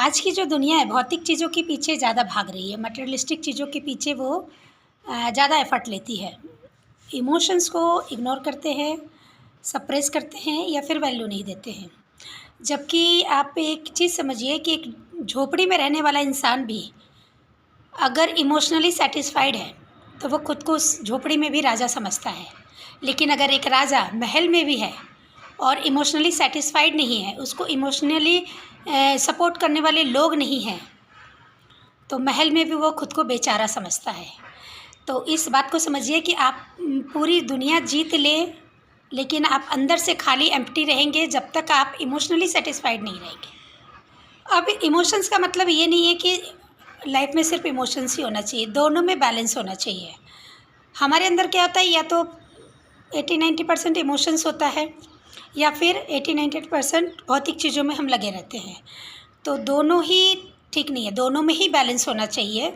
आज की जो दुनिया है भौतिक चीज़ों के पीछे ज़्यादा भाग रही है, मटेरियलिस्टिक चीज़ों के पीछे वो ज़्यादा एफ़र्ट लेती है। इमोशंस को इग्नोर करते हैं, सप्रेस करते हैं या फिर वैल्यू नहीं देते हैं। जबकि आप एक चीज़ समझिए कि एक झोपड़ी में रहने वाला इंसान भी अगर इमोशनली सैटिस्फाइड है, तो वो खुद को उस झोपड़ी में भी राजा समझता है। लेकिन अगर एक राजा महल में भी है और इमोशनली सैटिस्फाइड नहीं है, उसको इमोशनली सपोर्ट करने वाले लोग नहीं हैं, तो महल में भी वो खुद को बेचारा समझता है। तो इस बात को समझिए कि आप पूरी दुनिया जीत लें, लेकिन आप अंदर से खाली एम्प्टी रहेंगे जब तक आप इमोशनली सैटिस्फाइड नहीं रहेंगे। अब इमोशंस का मतलब ये नहीं है कि लाइफ में सिर्फ इमोशंस ही होना चाहिए, दोनों में बैलेंस होना चाहिए। हमारे अंदर क्या होता है, या तो 80-90% इमोशंस होता है या फिर 80-90% भौतिक चीज़ों में हम लगे रहते हैं। तो दोनों ही ठीक नहीं है, दोनों में ही बैलेंस होना चाहिए।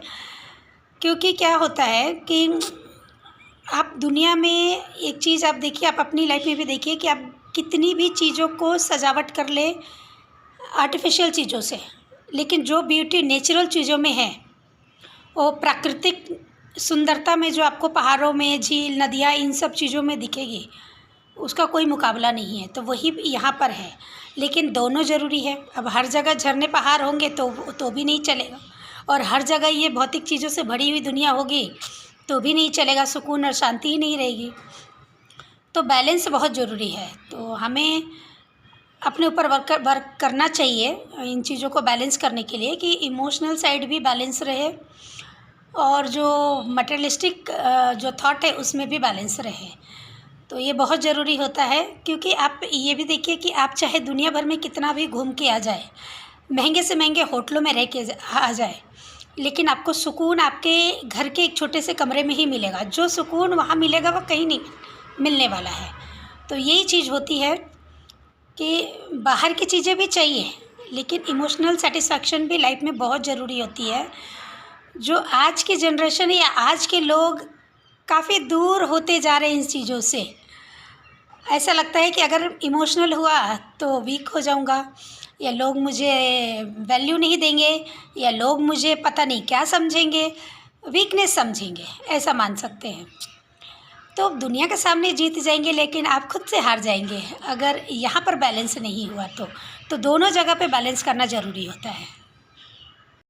क्योंकि क्या होता है कि आप दुनिया में एक चीज़ आप देखिए, आप अपनी लाइफ में भी देखिए कि आप कितनी भी चीज़ों को सजावट कर ले आर्टिफिशियल चीज़ों से, लेकिन जो ब्यूटी नेचुरल चीज़ों में है, वो प्राकृतिक सुंदरता में जो आपको पहाड़ों में, झील, नदियाँ, इन सब चीज़ों में दिखेगी, उसका कोई मुकाबला नहीं है। तो वही यहाँ पर है, लेकिन दोनों ज़रूरी है। अब हर जगह झरने पहाड़ होंगे तो भी नहीं चलेगा, और हर जगह ये भौतिक चीज़ों से भरी हुई दुनिया होगी तो भी नहीं चलेगा, सुकून और शांति ही नहीं रहेगी। तो बैलेंस बहुत ज़रूरी है। तो हमें अपने ऊपर वर्क करना चाहिए इन चीज़ों को बैलेंस करने के लिए, कि इमोशनल साइड भी बैलेंस रहे और जो मटेरियलिस्टिक जो थॉट है उसमें भी बैलेंस रहे। तो ये बहुत ज़रूरी होता है, क्योंकि आप ये भी देखिए कि आप चाहे दुनिया भर में कितना भी घूम के आ जाए, महंगे से महंगे होटलों में रह के आ जाए, लेकिन आपको सुकून आपके घर के एक छोटे से कमरे में ही मिलेगा। जो सुकून वहाँ मिलेगा वो कहीं नहीं मिलने वाला है। तो यही चीज़ होती है कि बाहर की चीज़ें भी चाहिए, लेकिन इमोशनल सेटिस्फैक्शन भी लाइफ में बहुत ज़रूरी होती है। जो आज की जनरेशन या आज के लोग काफ़ी दूर होते जा रहे हैं इन चीज़ों से। ऐसा लगता है कि अगर इमोशनल हुआ तो वीक हो जाऊंगा, या लोग मुझे वैल्यू नहीं देंगे, या लोग मुझे पता नहीं क्या समझेंगे, वीकनेस समझेंगे, ऐसा मान सकते हैं। तो दुनिया के सामने जीत जाएंगे, लेकिन आप खुद से हार जाएंगे अगर यहाँ पर बैलेंस नहीं हुआ तो दोनों जगह पे बैलेंस करना ज़रूरी होता है।